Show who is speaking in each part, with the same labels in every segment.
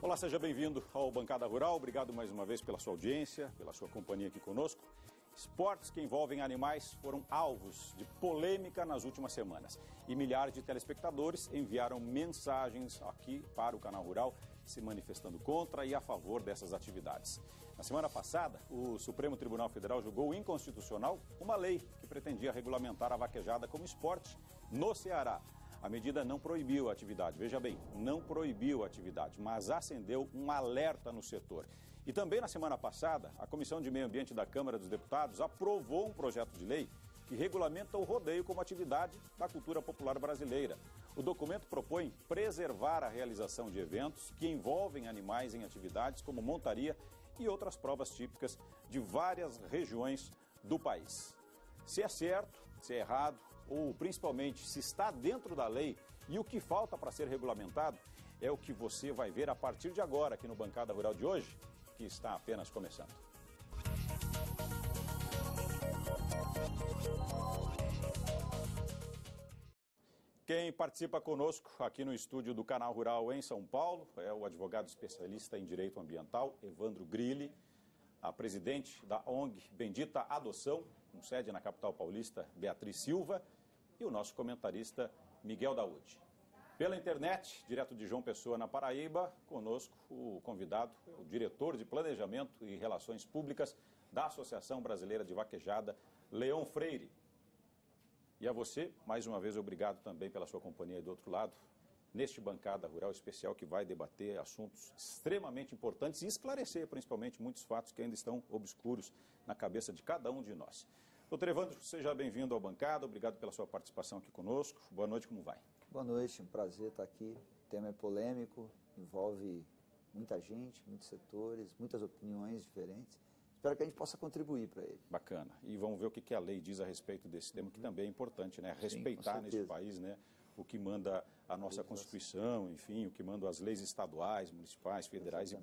Speaker 1: Olá, seja bem-vindo ao Bancada Rural. Obrigado mais uma vez pela sua audiência, pela sua companhia aqui conosco. Esportes que envolvem animais foram alvos de polêmica nas últimas semanas. E milhares de telespectadores enviaram mensagens aqui para o Canal Rural, se manifestando contra e a favor dessas atividades. Na semana passada, o Supremo Tribunal Federal julgou inconstitucional uma lei que pretendia regulamentar a vaquejada como esporte no Ceará. A medida não proibiu a atividade, veja bem, não proibiu a atividade, mas acendeu um alerta no setor. E também na semana passada, a Comissão de Meio Ambiente da Câmara dos Deputados aprovou um projeto de lei que regulamenta o rodeio como atividade da cultura popular brasileira. O documento propõe preservar a realização de eventos que envolvem animais em atividades como montaria e outras provas típicas de várias regiões do país. Se é certo, se é errado, ou principalmente se está dentro da lei e o que falta para ser regulamentado, é o que você vai ver a partir de agora aqui no Bancada Rural de hoje, que está apenas começando. Quem participa conosco aqui no estúdio do Canal Rural em São Paulo é o advogado especialista em direito ambiental, Evandro Grilli, a presidente da ONG Bendita Adoção, com sede na capital paulista, Beatriz Silva, e o nosso comentarista Miguel Daúde. Pela internet, direto de João Pessoa, na Paraíba, conosco o convidado, o diretor de Planejamento e Relações Públicas da Associação Brasileira de Vaquejada, Leão Freire. E a você, mais uma vez, obrigado também pela sua companhia aí do outro lado, neste Bancada Rural especial que vai debater assuntos extremamente importantes e esclarecer, principalmente, muitos fatos que ainda estão obscuros na cabeça de cada um de nós. Doutor Evandro, seja bem-vindo ao Bancada, obrigado pela sua participação aqui conosco. Boa noite, como vai?
Speaker 2: Boa noite, um prazer estar aqui. O tema é polêmico, envolve muita gente, muitos setores, muitas opiniões diferentes. Espero que a gente possa contribuir para ele.
Speaker 1: Bacana. E vamos ver o que a lei diz a respeito desse tema, que também é importante, né? Respeitar nesse país, né? O que manda a nossa Constituição, enfim, o que manda as leis estaduais, municipais, federais e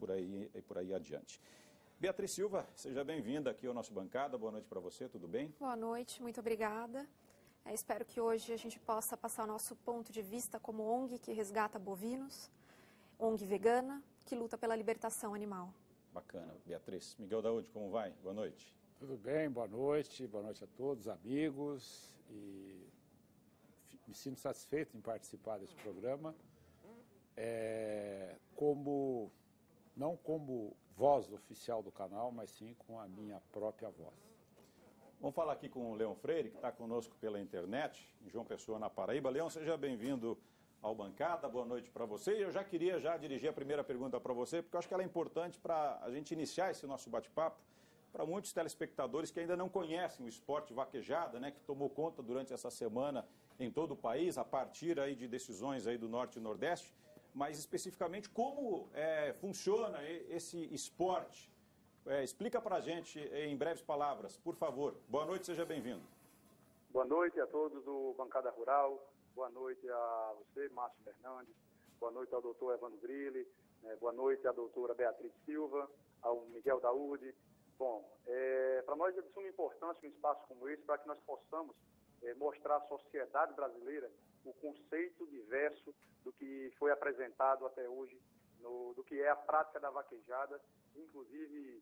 Speaker 1: por aí adiante. Beatriz Silva, seja bem-vinda aqui ao nosso Bancada. Boa noite para você, tudo bem?
Speaker 3: Boa noite, muito obrigada. Espero que hoje a gente possa passar o nosso ponto de vista como ONG que resgata bovinos, ONG vegana, que luta pela libertação animal.
Speaker 1: Bacana. Beatriz. Miguel Daúde, como vai? Boa noite.
Speaker 4: Tudo bem, boa noite a todos, amigos, e me sinto satisfeito em participar desse programa, não como voz oficial do canal, mas sim com a minha própria voz.
Speaker 1: Vamos falar aqui com o Leão Freire, que está conosco pela internet, em João Pessoa, na Paraíba. Leão, seja bem-vindo ao Bancada, boa noite para você. E eu já queria dirigir a primeira pergunta para você, porque eu acho que ela é importante para a gente iniciar esse nosso bate-papo, para muitos telespectadores que ainda não conhecem o esporte vaquejada, né, que tomou conta durante essa semana em todo o país, a partir aí de decisões aí do Norte e Nordeste, mas especificamente como funciona esse esporte. Explica para a gente em breves palavras, por favor. Boa noite, seja bem-vindo.
Speaker 5: Boa noite a todos do Bancada Rural, boa noite a você, Márcio Fernandes, boa noite ao doutor Evandro Grilli, boa noite à doutora Beatriz Silva, ao Miguel Daúde. Bom, para nós é de suma importância um espaço como esse para que nós possamos mostrar à sociedade brasileira o conceito diverso do que foi apresentado até hoje, do que é a prática da vaquejada, inclusive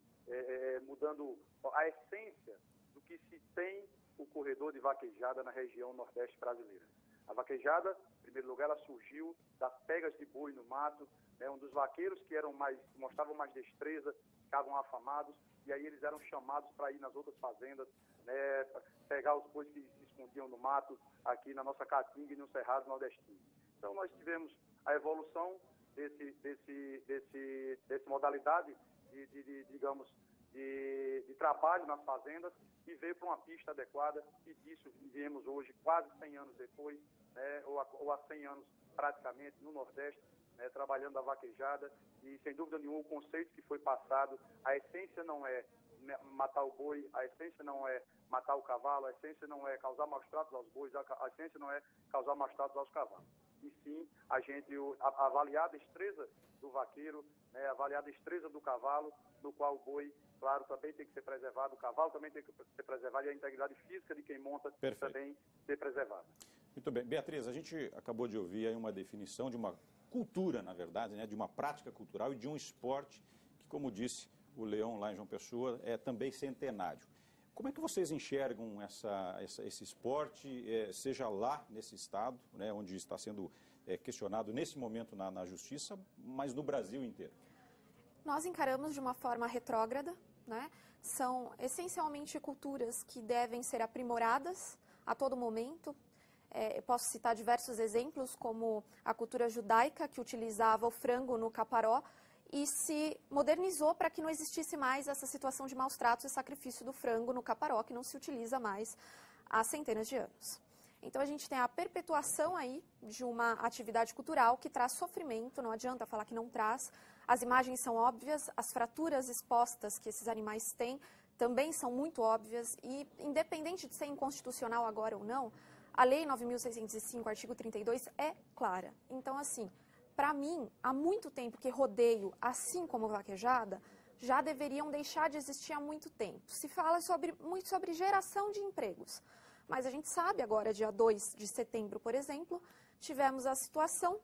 Speaker 5: mudando a essência do que se tem o corredor de vaquejada na região nordeste brasileira. A vaquejada, em primeiro lugar, ela surgiu das pegas de boi no mato, um dos vaqueiros que mostravam mais destreza, ficavam afamados, e aí eles eram chamados para ir nas outras fazendas, pegar os bois que se escondiam no mato, aqui na nossa Caatinga e no Cerrado nordestino. Então nós tivemos a evolução desse modalidade de trabalho nas fazendas e veio para uma pista adequada, e disso vivemos hoje, quase 100 anos depois, ou há 100 anos praticamente, no Nordeste, trabalhando a vaquejada, e sem dúvida nenhuma o conceito que foi passado, a essência não é matar o boi, a essência não é matar o cavalo, a essência não é causar maus tratos aos bois, a essência não é causar maus tratos aos cavalos. E sim, a gente avaliar a destreza do vaqueiro, avaliar a destreza do cavalo, no qual o boi, claro, também tem que ser preservado, o cavalo também tem que ser preservado, e a integridade física de quem monta também ser preservada.
Speaker 1: Muito bem. Beatriz, a gente acabou de ouvir aí uma definição de uma cultura, na verdade, né, de uma prática cultural e de um esporte que, como disse o Leão lá em João Pessoa, é também centenário. Como é que vocês enxergam esse esporte, seja lá nesse estado, né, onde está sendo questionado nesse momento na justiça, mas no Brasil inteiro?
Speaker 3: Nós encaramos de uma forma retrógrada, né? São essencialmente culturas que devem ser aprimoradas a todo momento. Eu posso citar diversos exemplos, como a cultura judaica, que utilizava o frango no caparó, e se modernizou para que não existisse mais essa situação de maus tratos e sacrifício do frango no caparó, que não se utiliza mais há centenas de anos. Então a gente tem a perpetuação aí de uma atividade cultural que traz sofrimento, não adianta falar que não traz. As imagens são óbvias, as fraturas expostas que esses animais têm também são muito óbvias e, independente de ser inconstitucional agora ou não, a Lei 9.605, artigo 32, é clara. Então, assim, para mim, há muito tempo que rodeio, assim como vaquejada, já deveriam deixar de existir há muito tempo. Se fala muito sobre geração de empregos, mas a gente sabe agora, dia 2 de setembro, por exemplo, tivemos a situação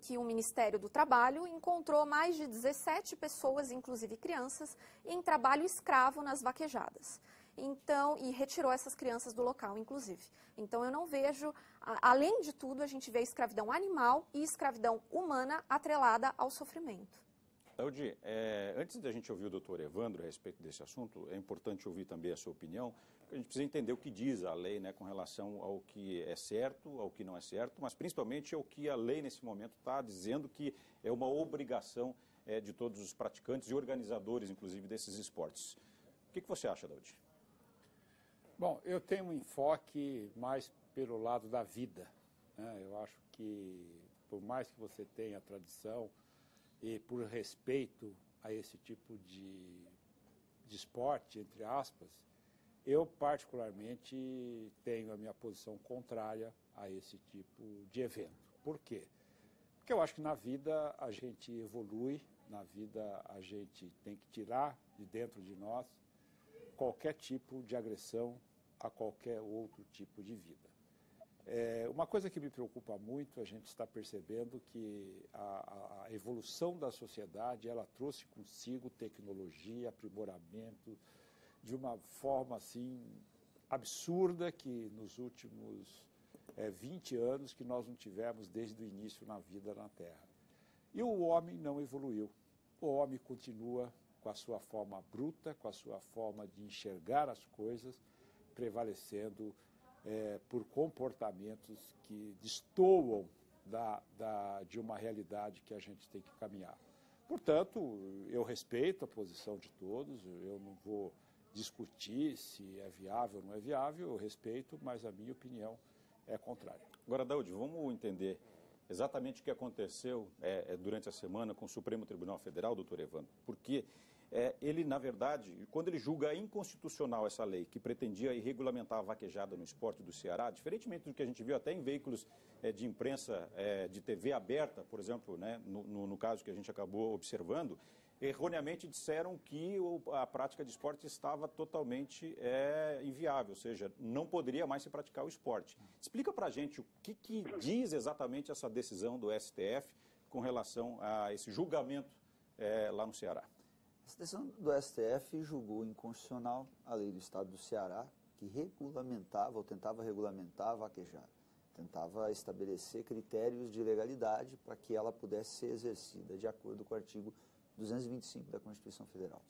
Speaker 3: que o Ministério do Trabalho encontrou mais de 17 pessoas, inclusive crianças, em trabalho escravo nas vaquejadas. Então, e retirou essas crianças do local, inclusive. Então, eu não vejo, além de tudo, a gente vê escravidão animal e escravidão humana atrelada ao sofrimento.
Speaker 1: Daudi, antes da gente ouvir o doutor Evandro a respeito desse assunto, é importante ouvir também a sua opinião, porque a gente precisa entender o que diz a lei, né, com relação ao que é certo, ao que não é certo, mas principalmente ao que a lei nesse momento está dizendo que é uma obrigação de todos os praticantes e organizadores, inclusive, desses esportes. O que você acha, Daudi?
Speaker 4: Bom, eu tenho um enfoque mais pelo lado da vida, né? Eu acho que, por mais que você tenha a tradição e por respeito a esse tipo de esporte, entre aspas, eu particularmente tenho a minha posição contrária a esse tipo de evento. Por quê? Porque eu acho que na vida a gente evolui, na vida a gente tem que tirar de dentro de nós qualquer tipo de agressão a qualquer outro tipo de vida. Uma coisa que me preocupa muito, a gente está percebendo que a evolução da sociedade, ela trouxe consigo tecnologia, aprimoramento, de uma forma assim absurda que nos últimos 20 anos que nós não tivemos desde o início na vida na Terra. E o homem não evoluiu. O homem continua com a sua forma bruta, com a sua forma de enxergar as coisas, prevalecendo por comportamentos que destoam de uma realidade que a gente tem que caminhar. Portanto, eu respeito a posição de todos, eu não vou discutir se é viável ou não é viável, eu respeito, mas a minha opinião é contrária.
Speaker 1: Agora, Daudi, vamos entender exatamente o que aconteceu durante a semana com o Supremo Tribunal Federal, doutor Evandro, porque ele, na verdade, quando ele julga inconstitucional essa lei que pretendia regulamentar a vaquejada no esporte do Ceará, diferentemente do que a gente viu até em veículos de imprensa de TV aberta, por exemplo, né, no caso que a gente acabou observando, erroneamente disseram que a prática de esporte estava totalmente inviável, ou seja, não poderia mais se praticar o esporte. Explica para a gente o que diz exatamente essa decisão do STF com relação a esse julgamento lá no Ceará.
Speaker 2: A decisão do STF julgou inconstitucional a lei do Estado do Ceará, que regulamentava ou tentava regulamentar a vaquejada. Tentava estabelecer critérios de legalidade para que ela pudesse ser exercida de acordo com o artigo 225 da Constituição Federal.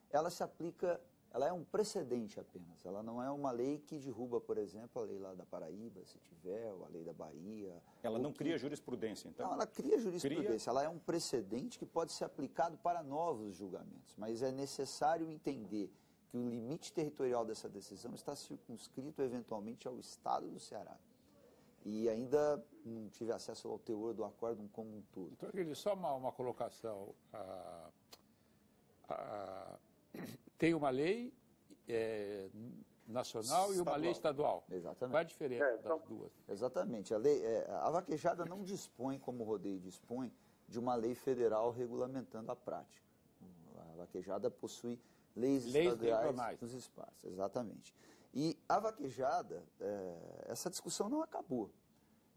Speaker 2: Ela se aplica, ela é um precedente apenas, ela não é uma lei que derruba, por exemplo, a lei lá da Paraíba, se tiver, ou a lei da Bahia.
Speaker 1: Ela não cria jurisprudência, então?
Speaker 2: Não, ela cria jurisprudência, ela é um precedente que pode ser aplicado para novos julgamentos, mas é necessário entender que o limite territorial dessa decisão está circunscrito eventualmente ao Estado do Ceará. E ainda não tive acesso ao teor do acórdão como um todo.
Speaker 4: Então, só uma colocação. Tem uma lei nacional e uma lei estadual.
Speaker 2: Exatamente.
Speaker 4: Qual é a diferença das duas?
Speaker 2: Exatamente. A vaquejada não dispõe, como o rodeio dispõe, de uma lei federal regulamentando a prática. A vaquejada possui leis estaduais nos espaços. Exatamente. E a vaquejada, essa discussão não acabou.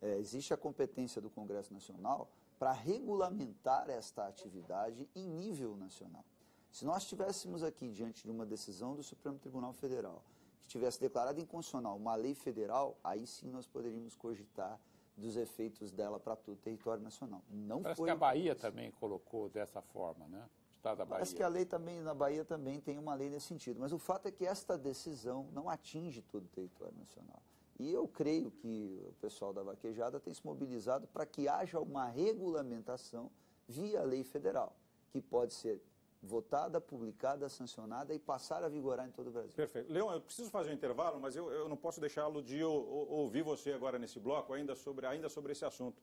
Speaker 2: Existe a competência do Congresso Nacional para regulamentar esta atividade em nível nacional. Se nós estivéssemos aqui diante de uma decisão do Supremo Tribunal Federal que tivesse declarado inconstitucional uma lei federal, aí sim nós poderíamos cogitar dos efeitos dela para todo o território nacional. Não
Speaker 4: Parece
Speaker 2: foi
Speaker 4: que a Bahia também colocou dessa forma, né? O Estado da Bahia.
Speaker 2: Parece que a lei também, na Bahia também tem uma lei nesse sentido, mas o fato é que esta decisão não atinge todo o território nacional. E eu creio que o pessoal da vaquejada tem se mobilizado para que haja uma regulamentação via lei federal, que pode ser votada, publicada, sancionada e passar a vigorar em todo o Brasil.
Speaker 1: Perfeito. Leão, eu preciso fazer um intervalo, mas eu não posso deixá-lo de ouvir você agora nesse bloco, ainda sobre esse assunto.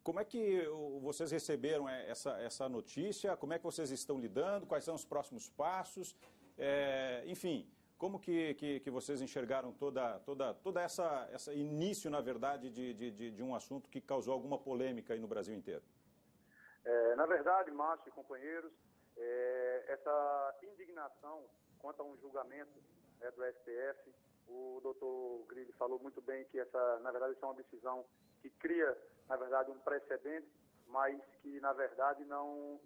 Speaker 1: Como é que vocês receberam essa notícia? Como é que vocês estão lidando? Quais são os próximos passos? Enfim, como que vocês enxergaram toda essa início, na verdade, de um assunto que causou alguma polêmica aí no Brasil inteiro?
Speaker 5: Na verdade, Márcio e companheiros, essa indignação quanto a um julgamento do STF, o doutor Grilli falou muito bem que na verdade, isso é uma decisão que cria, na verdade, um precedente, mas que, na verdade, não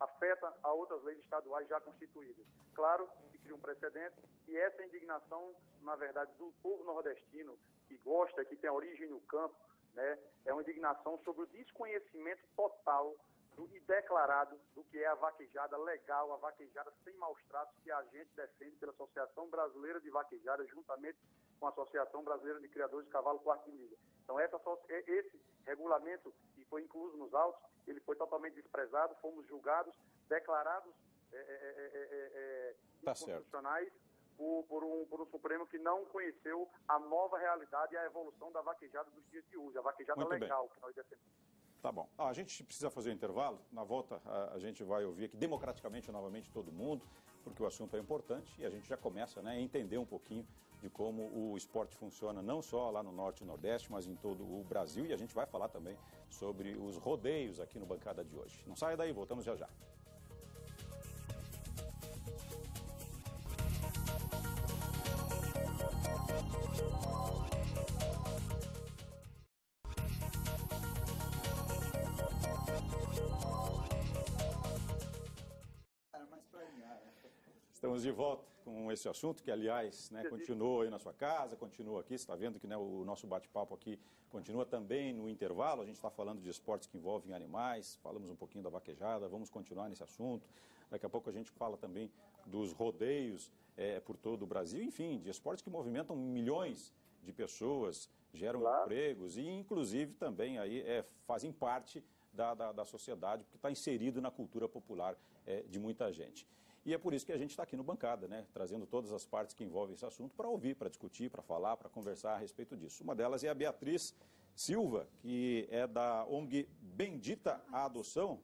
Speaker 5: afeta a outras leis estaduais já constituídas. Claro que cria um precedente e essa indignação, na verdade, do povo nordestino que gosta, que tem origem no campo, né, é uma indignação sobre o desconhecimento total e declarado do que é a vaquejada legal, a vaquejada sem maus tratos que a gente defende pela Associação Brasileira de Vaquejada, juntamente com a Associação Brasileira de Criadores de Cavalo Quarta Liga. Então, esse regulamento, que foi incluso nos autos, ele foi totalmente desprezado, fomos julgados, declarados inconstitucionais por um Supremo que não conheceu a nova realidade e a evolução da vaquejada dos dias de hoje, a vaquejada
Speaker 1: muito
Speaker 5: legal
Speaker 1: bem.
Speaker 5: que nós defendemos.
Speaker 1: Tá bom. A gente precisa fazer um intervalo. Na volta, a gente vai ouvir aqui democraticamente, novamente, todo mundo, porque o assunto é importante e a gente já começa, né, a entender um pouquinho de como o esporte funciona, não só lá no Norte e Nordeste, mas em todo o Brasil. E a gente vai falar também sobre os rodeios aqui no Bancada de hoje. Não saia daí, voltamos já já. Estamos de volta com esse assunto que, aliás, né, continua aí na sua casa, continua aqui. Você está vendo que, né, o nosso bate-papo aqui continua também no intervalo. A gente está falando de esportes que envolvem animais, falamos um pouquinho da vaquejada, vamos continuar nesse assunto. Daqui a pouco a gente fala também dos rodeios por todo o Brasil, enfim, de esportes que movimentam milhões de pessoas, geram empregos e, inclusive, também aí, fazem parte da sociedade, porque está inserido na cultura popular de muita gente. E é por isso que a gente está aqui no Bancada, né, trazendo todas as partes que envolvem esse assunto para ouvir, para discutir, para falar, para conversar a respeito disso. Uma delas é a Beatriz Silva, que é da ONG Bendita a Adoção.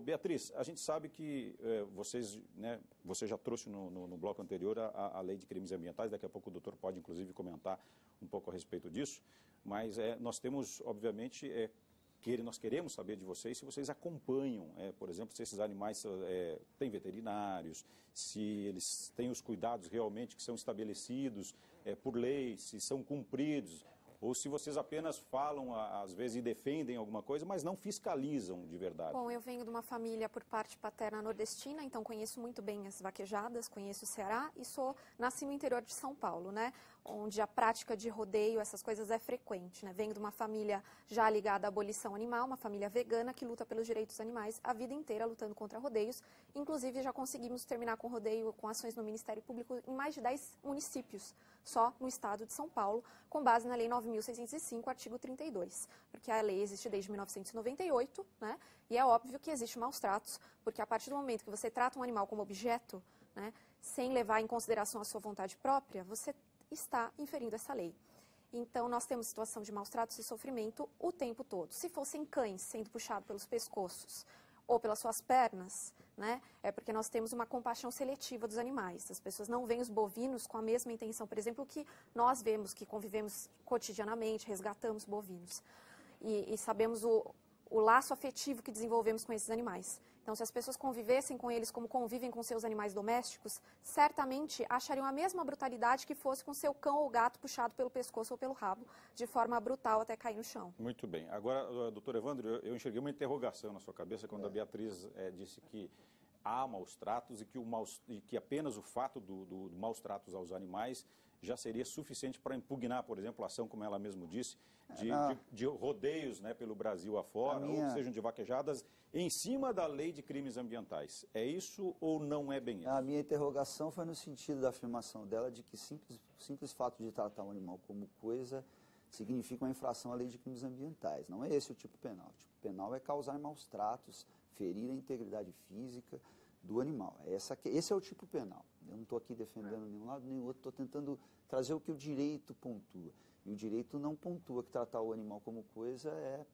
Speaker 1: Beatriz, a gente sabe que você já trouxe no bloco anterior a lei de crimes ambientais, daqui a pouco o doutor pode, inclusive, comentar um pouco a respeito disso, mas nós temos, obviamente, nós queremos saber de vocês se vocês acompanham, por exemplo, se esses animais têm veterinários, se eles têm os cuidados realmente que são estabelecidos por lei, se são cumpridos, ou se vocês apenas falam, às vezes, e defendem alguma coisa, mas não fiscalizam de verdade.
Speaker 3: Bom, eu venho de uma família por parte paterna nordestina, então conheço muito bem as vaquejadas, conheço o Ceará e nasci no interior de São Paulo, né? Onde a prática de rodeio, essas coisas é frequente, né? Venho de uma família já ligada à abolição animal, uma família vegana que luta pelos direitos dos animais a vida inteira lutando contra rodeios. Inclusive, já conseguimos terminar com rodeio, com ações no Ministério Público em mais de 10 municípios, só no estado de São Paulo, com base na Lei 9.605, artigo 32. Porque a lei existe desde 1998, né? E é óbvio que existe maus tratos, porque a partir do momento que você trata um animal como objeto, né, sem levar em consideração a sua vontade própria, você está inferindo essa lei. Então, nós temos situação de maus tratos e sofrimento o tempo todo. Se fossem cães sendo puxados pelos pescoços ou pelas suas pernas, né, é porque nós temos uma compaixão seletiva dos animais. As pessoas não veem os bovinos com a mesma intenção, por exemplo, que nós vemos, que convivemos cotidianamente, resgatamos bovinos. E sabemos o laço afetivo que desenvolvemos com esses animais. Então, se as pessoas convivessem com eles como convivem com seus animais domésticos, certamente achariam a mesma brutalidade que fosse com seu cão ou gato puxado pelo pescoço ou pelo rabo, de forma brutal até cair no chão.
Speaker 1: Muito bem. Agora, doutor Evandro, eu enxerguei uma interrogação na sua cabeça quando a Beatriz disse que há maus tratos e que apenas o fato do maus tratos aos animais já seria suficiente para impugnar, por exemplo, a ação, como ela mesmo disse, de rodeios, né, pelo Brasil afora, ou que sejam de vaquejadas, em cima da lei de crimes ambientais. É isso ou não é bem isso?
Speaker 2: A minha interrogação foi no sentido da afirmação dela de que simples fato de tratar um animal como coisa significa uma infração à lei de crimes ambientais. Não é esse o tipo penal. O tipo penal é causar maus tratos, ferir a integridade física do animal. Esse é o tipo penal. Eu não estou aqui defendendo nenhum lado nem outro, estou tentando trazer o que o direito pontua. E o direito não pontua que tratar o animal como coisa é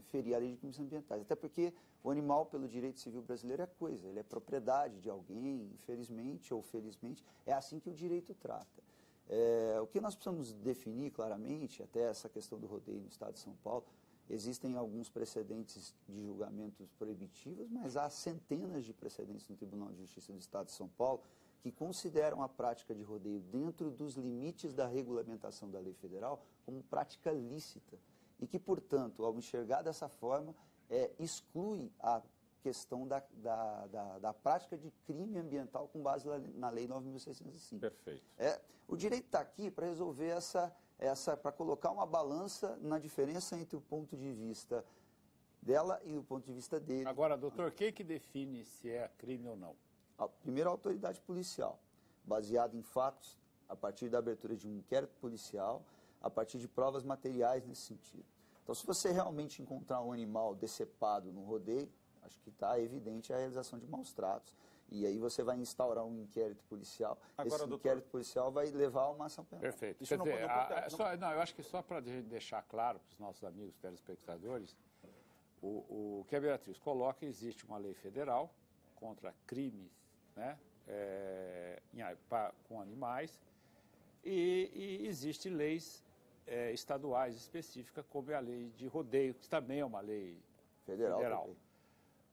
Speaker 2: ferir a lei de crimes ambientais. Até porque o animal, pelo direito civil brasileiro, é coisa. Ele é propriedade de alguém, infelizmente ou felizmente. É assim que o direito trata. O que nós precisamos definir claramente, até essa questão do rodeio no estado de São Paulo, existem alguns precedentes de julgamentos proibitivos, mas há centenas de precedentes no Tribunal de Justiça do Estado de São Paulo que consideram a prática de rodeio dentro dos limites da regulamentação da lei federal como prática lícita e que, portanto, ao enxergar dessa forma, exclui a questão da prática de crime ambiental com base na Lei 9.605.
Speaker 1: Perfeito.
Speaker 2: O direito está aqui para resolver para colocar uma balança na diferença entre o ponto de vista dela e o ponto de vista dele.
Speaker 4: Agora, doutor, quem que define se é crime ou não?
Speaker 2: Primeiro, a autoridade policial, baseada em fatos, a partir da abertura de um inquérito policial, a partir de provas materiais nesse sentido. Então, se você realmente encontrar um animal decepado no rodeio, acho que está evidente a realização de maus tratos. E aí você vai instaurar um inquérito policial.
Speaker 1: Agora,
Speaker 2: esse inquérito policial vai levar a uma ação penal.
Speaker 4: Perfeito.
Speaker 1: Isso
Speaker 4: eu acho que só para deixar claro para os nossos amigos telespectadores, o que a Beatriz coloca, existe uma lei federal contra crimes, né, com animais e existe leis estaduais específicas, como é a lei de rodeio, que também é uma lei federal.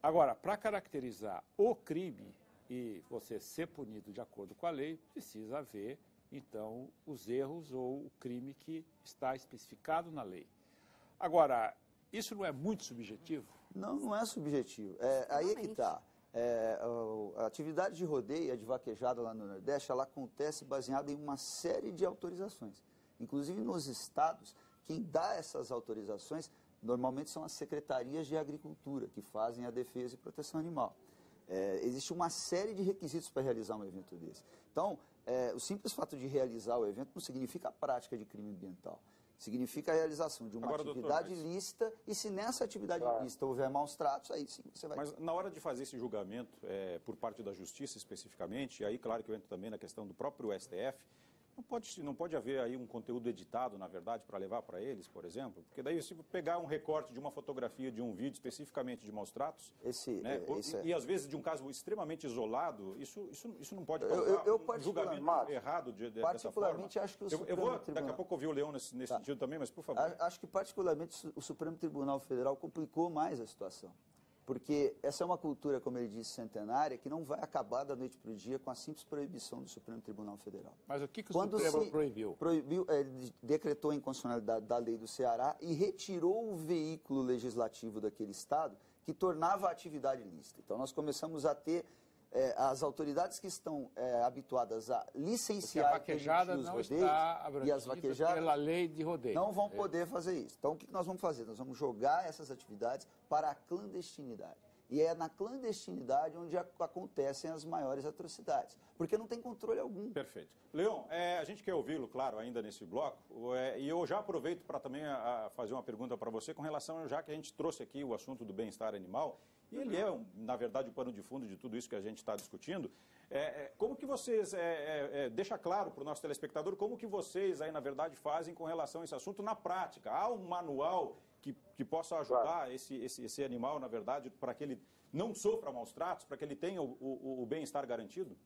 Speaker 4: Agora, para caracterizar o crime e você ser punido de acordo com a lei, precisa haver, então, os erros ou o crime que está especificado na lei. Agora, isso não é muito subjetivo?
Speaker 2: Não é subjetivo. Aí é que está. A atividade de rodeio, a de vaquejada lá no Nordeste, ela acontece baseada em uma série de autorizações. Inclusive, nos estados, quem dá essas autorizações normalmente são as secretarias de agricultura, que fazem a defesa e proteção animal. Existe uma série de requisitos para realizar um evento desse. Então, o simples fato de realizar o evento não significa a prática de crime ambiental. Significa a realização de uma atividade lícita, e se nessa atividade lícita houver maus tratos, aí sim você vai...
Speaker 1: Mas na hora de fazer esse julgamento, por parte da Justiça especificamente, e aí claro que eu entro também na questão do próprio STF, não pode haver aí um conteúdo editado, na verdade, para levar para eles, por exemplo? Porque daí, se pegar um recorte de uma fotografia, de um vídeo especificamente de maus tratos, e às vezes de um caso extremamente isolado, isso não pode causar um julgamento errado dessa forma.
Speaker 2: Particularmente, acho que o Supremo Tribunal...
Speaker 1: Daqui a pouco ouvir o Leão nesse sentido também, mas por favor.
Speaker 2: Acho que particularmente o Supremo Tribunal Federal complicou mais a situação. Porque essa é uma cultura, como ele disse, centenária, que não vai acabar da noite para o dia com a simples proibição do Supremo Tribunal Federal.
Speaker 4: Mas o que o Supremo proibiu?
Speaker 2: Decretou a inconstitucionalidade da lei do Ceará e retirou o veículo legislativo daquele estado que tornava a atividade lícita. Então, nós começamos a ter as autoridades que estão habituadas a licenciar
Speaker 4: a vaquejada
Speaker 2: os
Speaker 4: não
Speaker 2: rodeios
Speaker 4: está
Speaker 2: e as vaquejadas
Speaker 4: pela lei de rodeio.
Speaker 2: Não vão poder fazer isso. Então, o que nós vamos fazer? Nós vamos jogar essas atividades para a clandestinidade. E é na clandestinidade onde acontecem as maiores atrocidades, porque não tem controle algum.
Speaker 1: Perfeito. Leão, a gente quer ouvi-lo, claro, ainda nesse bloco, e eu já aproveito para também fazer uma pergunta para você com relação, já que a gente trouxe aqui o assunto do bem-estar animal, e ele na verdade, o pano de fundo de tudo isso que a gente está discutindo. Como que vocês, deixa claro para o nosso telespectador, como que vocês aí, na verdade, fazem com relação a esse assunto na prática? Há um manual que possa ajudar esse animal, na verdade, para que ele não sofra maus tratos, para que ele tenha o bem-estar garantido?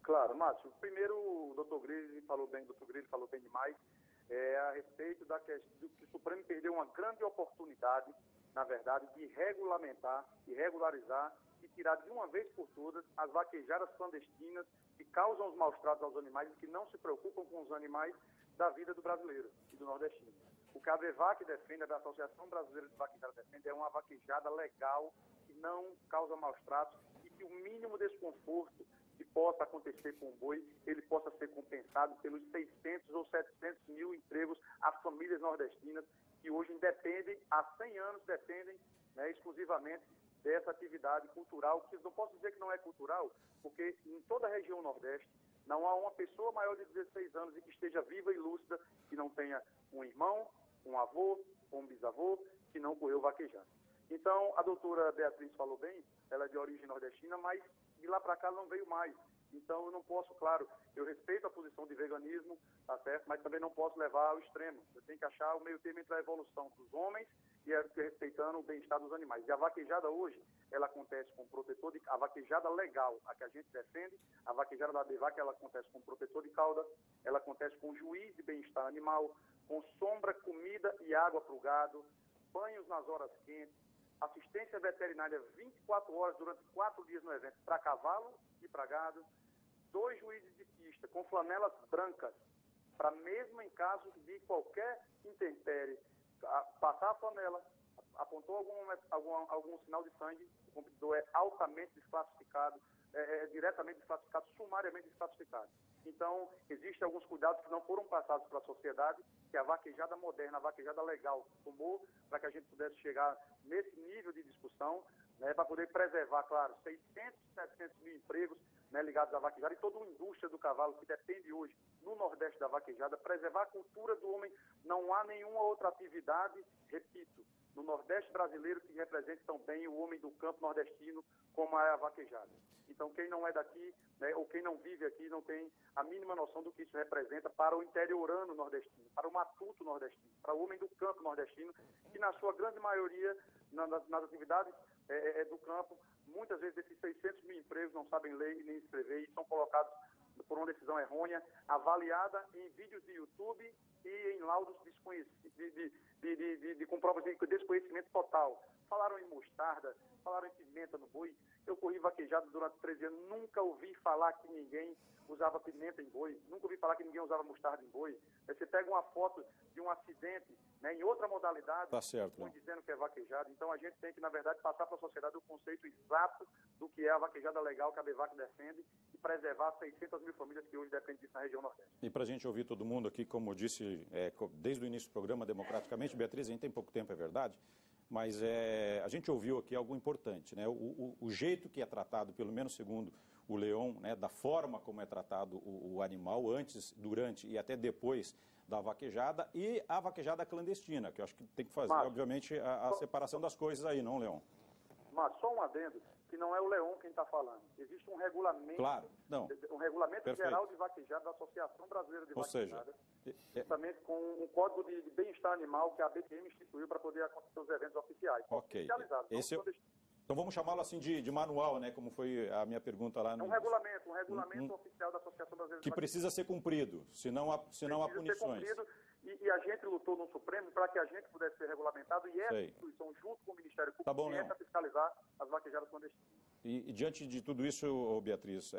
Speaker 5: Claro, Márcio. Primeiro, o doutor Grilli falou bem demais, a respeito da questão que o Supremo perdeu uma grande oportunidade na verdade, de regulamentar, de regularizar e tirar de uma vez por todas as vaquejadas clandestinas que causam os maus-tratos aos animais e que não se preocupam com os animais da vida do brasileiro e do nordestino. O que a ABVAC defende, a Associação Brasileira de Vaquejada defende, é uma vaquejada legal, que não causa maus-tratos e que o mínimo desconforto que possa acontecer com o boi, ele possa ser compensado pelos 600 ou 700 mil empregos às famílias nordestinas que hoje dependem, há 100 anos dependem, né, exclusivamente dessa atividade cultural, que não posso dizer que não é cultural, porque em toda a região Nordeste não há uma pessoa maior de 16 anos e que esteja viva e lúcida, que não tenha um irmão, um avô ou um bisavô que não correu vaquejado. Então, a doutora Beatriz falou bem, ela é de origem nordestina, mas de lá para cá não veio mais. Então, eu não posso, claro, eu respeito a posição de veganismo, tá certo? Mas também não posso levar ao extremo. Eu tenho que achar o meio termo entre a evolução dos homens e respeitando o bem-estar dos animais. E a vaquejada hoje, ela acontece com protetor de... A vaquejada legal, a que a gente defende, a vaquejada da ABVAC, ela acontece com protetor de cauda, ela acontece com juiz de bem-estar animal, com sombra, comida e água para o gado, banhos nas horas quentes, assistência veterinária 24 horas durante 4 dias no evento para cavalo e para gado, 2 juízes de pista com flanelas brancas, para mesmo em caso de qualquer intempérie, passar a flanela, apontou algum sinal de sangue, o competidor é altamente desclassificado, diretamente desclassificado, sumariamente desclassificado. Então, existem alguns cuidados que não foram passados para a sociedade, que a vaquejada moderna, a vaquejada legal tomou, para que a gente pudesse chegar nesse nível de discussão, né, para poder preservar, claro, 600, 700 mil empregos, né, ligados à vaquejada e toda uma indústria do cavalo que depende hoje no Nordeste da vaquejada, preservar a cultura do homem. Não há nenhuma outra atividade, repito, no Nordeste brasileiro que represente tão bem o homem do campo nordestino como é a vaquejada. Então, quem não é daqui, né, ou quem não vive aqui, não tem a mínima noção do que isso representa para o interiorano nordestino, para o matuto nordestino, para o homem do campo nordestino, que na sua grande maioria, nas atividades do campo, muitas vezes desses 600 mil empregos não sabem ler e nem escrever e são colocados por uma decisão errônea, avaliada em vídeos de YouTube e em laudos com provas de desconhecimento total. Falaram em mostarda, falaram em pimenta no boi. Eu corri vaquejado durante 13 anos, nunca ouvi falar que ninguém usava pimenta em boi, nunca ouvi falar que ninguém usava mostarda em boi. Aí você pega uma foto de um acidente, né, em outra modalidade,
Speaker 1: tá certo,
Speaker 5: dizendo que é vaquejado. Então a gente tem que, na verdade, passar para a sociedade o conceito exato do que é a vaquejada legal que a ABVAC defende e preservar 600 mil famílias que hoje dependem disso na região Nordeste.
Speaker 1: E para a gente ouvir todo mundo aqui, como eu disse desde o início do programa, democraticamente, Beatriz, a gente tem pouco tempo, é verdade, mas a gente ouviu aqui algo importante, né? O jeito que é tratado, pelo menos segundo o Leon, né, da forma como é tratado o animal antes, durante e até depois da vaquejada e a vaquejada clandestina, que eu acho que tem que fazer, obviamente, a separação das coisas aí, não, Leon?
Speaker 5: Mas só um adendo, que não é o Leon quem está falando. Existe um regulamento,
Speaker 1: claro, não.
Speaker 5: Um regulamento
Speaker 1: Perfeito.
Speaker 5: geral de vaquejada da Associação Brasileira de Vaquejada,
Speaker 1: seja,
Speaker 5: justamente com um código de bem-estar animal que a BTM instituiu para poder acontecer os eventos oficiais.
Speaker 1: Ok. Então vamos chamá-lo assim de manual, né? Como foi a minha pergunta lá no...
Speaker 5: Um regulamento oficial da Associação Brasileira de
Speaker 1: que precisa ser cumprido, senão há punições.
Speaker 5: E a gente lutou no Supremo para que a gente pudesse ser regulamentado e essa instituição, junto com o Ministério Público, começa a fiscalizar as vaquejadas clandestinas.
Speaker 1: E diante de tudo isso, Beatriz,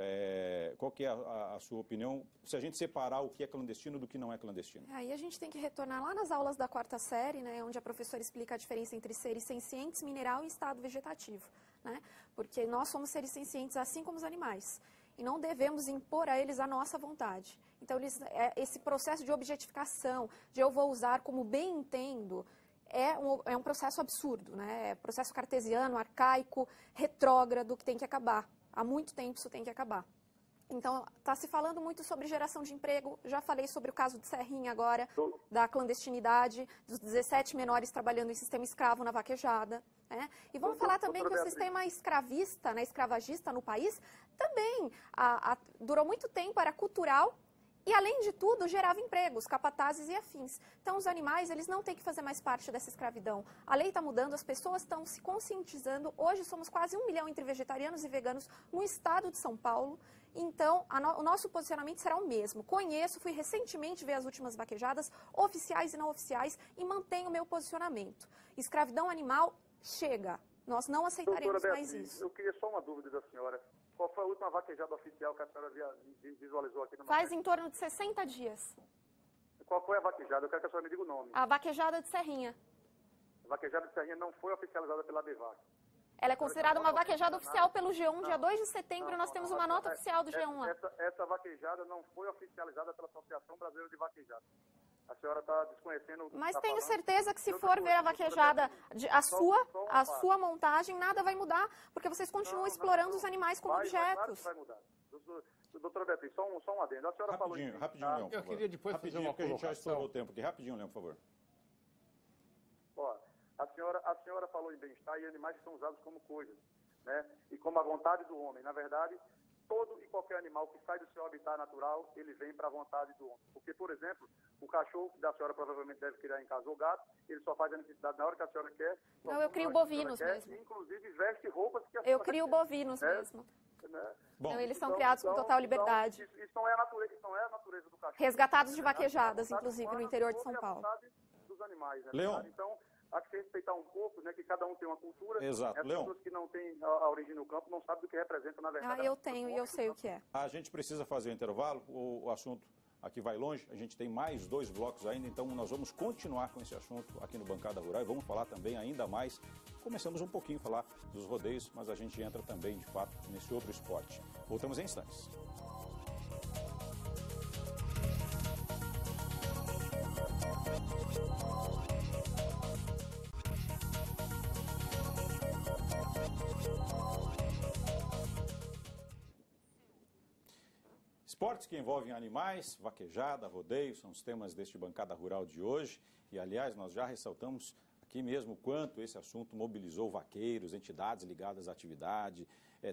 Speaker 1: qual que é a sua opinião, se a gente separar o que é clandestino do que não é clandestino?
Speaker 3: Aí a gente tem que retornar lá nas aulas da 4ª série, né, onde a professora explica a diferença entre seres sencientes, mineral e estado vegetativo, né? Porque nós somos seres sencientes assim como os animais. E não devemos impor a eles a nossa vontade. Então, esse processo de objetificação, de eu vou usar como bem entendo, é um processo absurdo, né? É um processo cartesiano, arcaico, retrógrado, que tem que acabar. Há muito tempo isso tem que acabar. Então, está se falando muito sobre geração de emprego, já falei sobre o caso de Serrinha agora, da clandestinidade, dos 17 menores trabalhando em sistema escravo na vaquejada. Né? E vamos falar também que o sistema escravista, né, escravagista no país, também durou muito tempo, era cultural e, além de tudo, gerava empregos, capatazes e afins. Então, os animais, eles não têm que fazer mais parte dessa escravidão. A lei está mudando, as pessoas estão se conscientizando. Hoje somos quase 1 milhão entre vegetarianos e veganos no estado de São Paulo. Então, o nosso posicionamento será o mesmo. Fui recentemente ver as últimas vaquejadas, oficiais e não oficiais, e mantenho o meu posicionamento. Escravidão animal chega. Nós não aceitaremos
Speaker 5: Doutora
Speaker 3: mais
Speaker 5: Beatriz,
Speaker 3: isso.
Speaker 5: eu queria só uma dúvida da senhora. Qual foi a última vaquejada oficial que a senhora visualizou aqui no
Speaker 3: Faz em torno de 60 dias.
Speaker 5: Qual foi a vaquejada? Eu quero que a senhora me diga o nome.
Speaker 3: A vaquejada de Serrinha.
Speaker 5: A vaquejada de Serrinha não foi oficializada pela ABVAC.
Speaker 3: Ela é considerada uma vaquejada oficial pelo G1, dia 2 de setembro, nós temos uma nota oficial do G1 lá.
Speaker 5: Essa vaquejada não foi oficializada pela Associação Brasileira de Vaquejada. A senhora está desconhecendo...
Speaker 3: Mas tenho certeza que se for ver a vaquejada, a sua montagem, nada vai mudar, porque vocês continuam explorando os animais como objetos.
Speaker 5: Claro que vai mudar. Doutora Beatriz, só um adendo. A senhora falou...
Speaker 1: Rapidinho, Leão, por favor.
Speaker 4: Eu queria depois fazer uma
Speaker 1: porque a gente já
Speaker 4: colocação.
Speaker 1: estourou o tempo aqui. Rapidinho, Leão, por favor.
Speaker 5: Ó, a senhora falou em bem-estar e animais que são usados como coisas, né? E como a vontade do homem. Na verdade, todo e qualquer animal que sai do seu habitat natural, ele vem para a vontade do homem. Porque, por exemplo, o cachorro que a senhora provavelmente deve criar em casa, ou gato, ele só faz a necessidade na hora que a senhora quer.
Speaker 3: Não, eu crio bovinos mesmo.
Speaker 5: Inclusive veste roupas que a senhora
Speaker 3: Eu crio bovinos mesmo.
Speaker 5: Né?
Speaker 3: Então, eles são criados com total liberdade.
Speaker 5: Isso não é a natureza do cachorro.
Speaker 3: Resgatados de vaquejadas, inclusive, no interior de São Paulo.
Speaker 5: Dos animais, né?
Speaker 1: Leão.
Speaker 5: Então, há que se respeitar um pouco, né? Que cada um tem uma cultura.
Speaker 1: Exato,
Speaker 5: As
Speaker 1: Leão.
Speaker 5: pessoas que não têm a origem no campo não sabem do que representa, na verdade.
Speaker 3: Eu tenho e eu sei o que é.
Speaker 1: A gente precisa fazer o intervalo, o assunto aqui vai longe, a gente tem mais 2 blocos ainda, então nós vamos continuar com esse assunto aqui no Bancada Rural e vamos falar também ainda mais. Começamos um pouquinho a falar dos rodeios, mas a gente entra também, de fato, nesse outro esporte. Voltamos em instantes. Esportes que envolvem animais, vaquejada, rodeio, são os temas deste Bancada Rural de hoje. E, aliás, nós já ressaltamos aqui mesmo o quanto esse assunto mobilizou vaqueiros, entidades ligadas à atividade,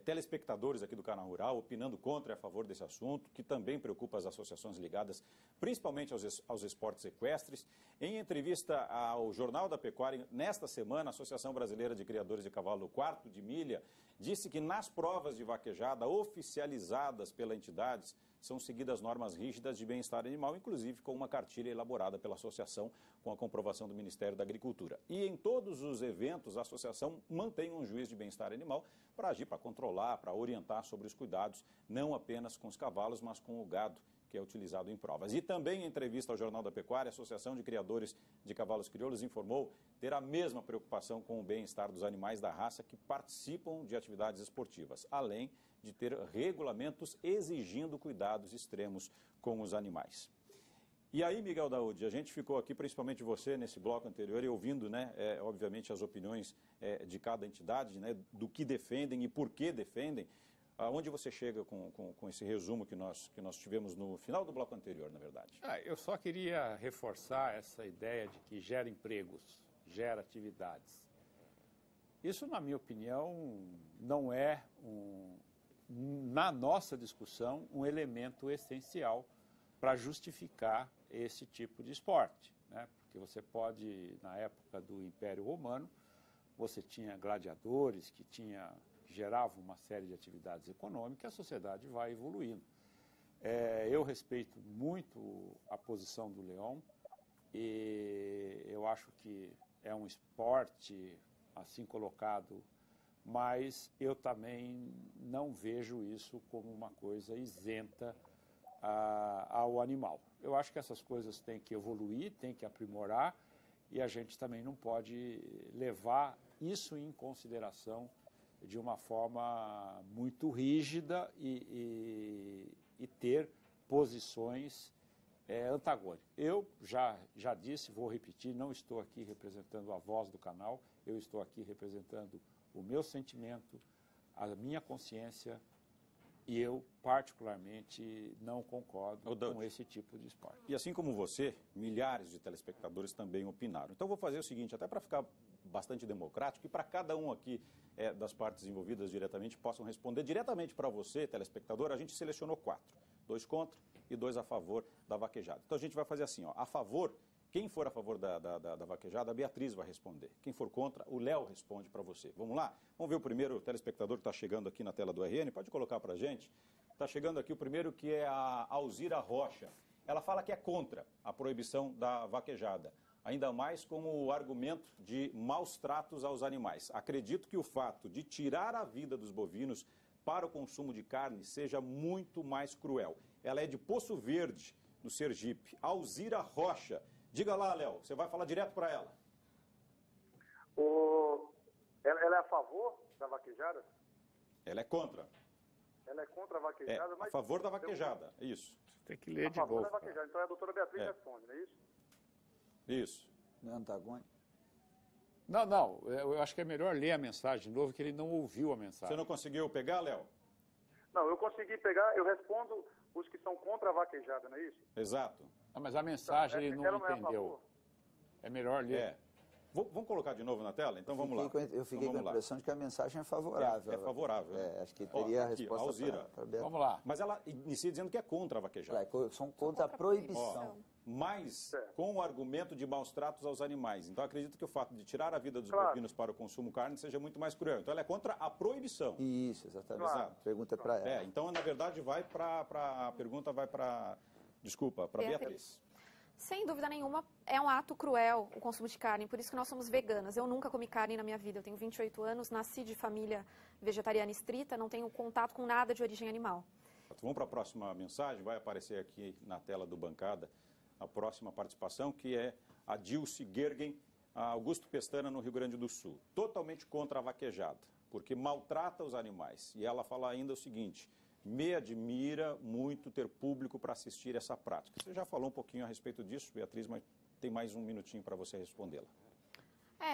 Speaker 1: telespectadores aqui do Canal Rural opinando contra e a favor desse assunto, que também preocupa as associações ligadas principalmente aos esportes equestres. Em entrevista ao Jornal da Pecuária, nesta semana, a Associação Brasileira de Criadores de Cavalo Quarto de Milha disse que nas provas de vaquejada oficializadas pela entidade são seguidas normas rígidas de bem-estar animal, inclusive com uma cartilha elaborada pela associação com a comprovação do Ministério da Agricultura. E em todos os eventos, a associação mantém um juiz de bem-estar animal para agir, para controlar, para orientar sobre os cuidados, não apenas com os cavalos, mas com o gado que é utilizado em provas. E também em entrevista ao Jornal da Pecuária, a Associação de Criadores de Cavalos Crioulos informou ter a mesma preocupação com o bem-estar dos animais da raça que participam de atividades esportivas, além de ter regulamentos exigindo cuidados extremos com os animais. E aí, Miguel Daúde, a gente ficou aqui, principalmente você, nesse bloco anterior, e ouvindo, né, obviamente, as opiniões de cada entidade, né, do que defendem e por que defendem. Aonde você chega com esse resumo que nós tivemos no final do bloco anterior, na verdade?
Speaker 4: Eu só queria reforçar essa ideia de que gera empregos, gera atividades. Isso, na minha opinião, não é, na nossa discussão, um elemento essencial para justificar esse tipo de esporte, né? Porque você pode, na época do Império Romano, você tinha gladiadores que geravam uma série de atividades econômicas, a sociedade vai evoluindo. Eu respeito muito a posição do Leão e eu acho que é um esporte assim colocado, mas eu também não vejo isso como uma coisa isenta ao animal. Eu acho que essas coisas têm que evoluir, têm que aprimorar e a gente também não pode levar isso em consideração de uma forma muito rígida e ter posições antagônicas. Eu já disse, vou repetir, não estou aqui representando a voz do canal, eu estou aqui representando o meu sentimento, a minha consciência, e eu, particularmente, não concordo com esse tipo de esporte.
Speaker 1: E assim como você, milhares de telespectadores também opinaram. Então, vou fazer o seguinte, até para ficar bastante democrático, e para cada um aqui das partes envolvidas diretamente possam responder diretamente para você, telespectador, a gente selecionou 4. 2 contra e 2 a favor da vaquejada. Então, a gente vai fazer assim, ó, a favor, quem for a favor da vaquejada, a Beatriz vai responder. Quem for contra, o Léo responde para você. Vamos lá? Vamos ver o primeiro telespectador que está chegando aqui na tela do RN. Pode colocar para a gente. Está chegando aqui o primeiro, que é a Alzira Rocha. Ela fala que é contra a proibição da vaquejada. ainda mais com o argumento de maus tratos aos animais. Acredito que o fato de tirar a vida dos bovinos para o consumo de carne seja muito mais cruel. Ela é de Poço Verde, no Sergipe. Alzira Rocha. Diga lá, Léo, você vai falar direto para ela.
Speaker 5: Ela é a favor da vaquejada?
Speaker 1: Ela é contra.
Speaker 5: Ela é contra a vaquejada, mas...
Speaker 1: a favor da vaquejada, isso.
Speaker 4: Tem que ler de
Speaker 5: A favor
Speaker 4: novo.
Speaker 5: da vaquejada. Então a doutora Beatriz responde, não é isso?
Speaker 1: Isso.
Speaker 2: Não é antagônico?
Speaker 4: Não, eu acho que é melhor ler a mensagem de novo, que ele não ouviu a mensagem.
Speaker 1: Você não conseguiu pegar, Léo?
Speaker 5: Não, eu consegui pegar, eu respondo os que são contra a vaquejada, não é isso?
Speaker 1: Exato.
Speaker 4: Não, mas a mensagem ele não
Speaker 5: ela não é a
Speaker 4: entendeu.
Speaker 5: favor?
Speaker 4: É melhor ler.
Speaker 1: Vamos colocar de novo na tela? Então vamos lá.
Speaker 2: Eu fiquei com a impressão de que a mensagem é favorável.
Speaker 1: É favorável.
Speaker 2: Acho que teria a resposta
Speaker 1: Alzira.
Speaker 2: para Beatriz.
Speaker 4: Vamos lá.
Speaker 1: Mas ela inicia dizendo que é contra a vaquejada.
Speaker 2: São contra a proibição.
Speaker 1: Mas com o argumento de maus tratos aos animais. Então acredito que o fato de tirar a vida dos
Speaker 5: Claro.
Speaker 1: bovinos para o consumo de carne seja muito mais cruel. Então ela é contra a proibição.
Speaker 2: Isso, exatamente.
Speaker 5: Claro.
Speaker 2: A pergunta é para ela.
Speaker 1: Então na verdade a pergunta vai para, desculpa, para Beatriz.
Speaker 3: Sem dúvida nenhuma, é um ato cruel o consumo de carne, por isso que nós somos veganas. Eu nunca comi carne na minha vida, eu tenho 28 anos, nasci de família vegetariana estrita, não tenho contato com nada de origem animal.
Speaker 1: Vamos para a próxima mensagem, vai aparecer aqui na tela do Bancada a próxima participação, que é a Dilce Gergen, a Augusto Pestana, no Rio Grande do Sul. Totalmente contra a vaquejada, porque maltrata os animais. E ela fala ainda o seguinte: me admira muito ter público para assistir essa prática. Você já falou um pouquinho a respeito disso, Beatriz, mas tem mais um minutinho para você respondê-la.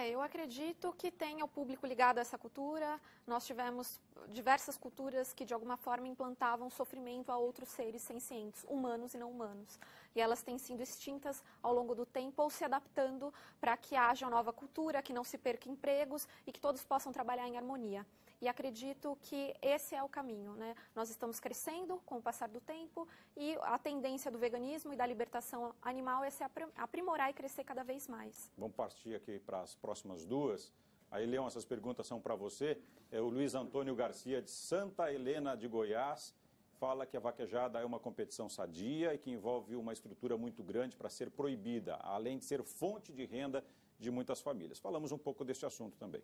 Speaker 3: Eu acredito que tenha o público ligado a essa cultura. Nós tivemos diversas culturas que, de alguma forma, implantavam sofrimento a outros seres sencientes, humanos e não humanos. E elas têm sido extintas ao longo do tempo ou se adaptando para que haja nova cultura, que não se perca empregos e que todos possam trabalhar em harmonia. E acredito que esse é o caminho, né? Nós estamos crescendo com o passar do tempo e a tendência do veganismo e da libertação animal é se aprimorar e crescer cada vez mais.
Speaker 1: Vamos partir aqui para as próximas duas. Aí, Leão, essas perguntas são para você. O Luiz Antônio Garcia, de Santa Helena de Goiás, fala que a vaquejada é uma competição sadia e que envolve uma estrutura muito grande para ser proibida, além de ser fonte de renda de muitas famílias. Falamos um pouco desse assunto também.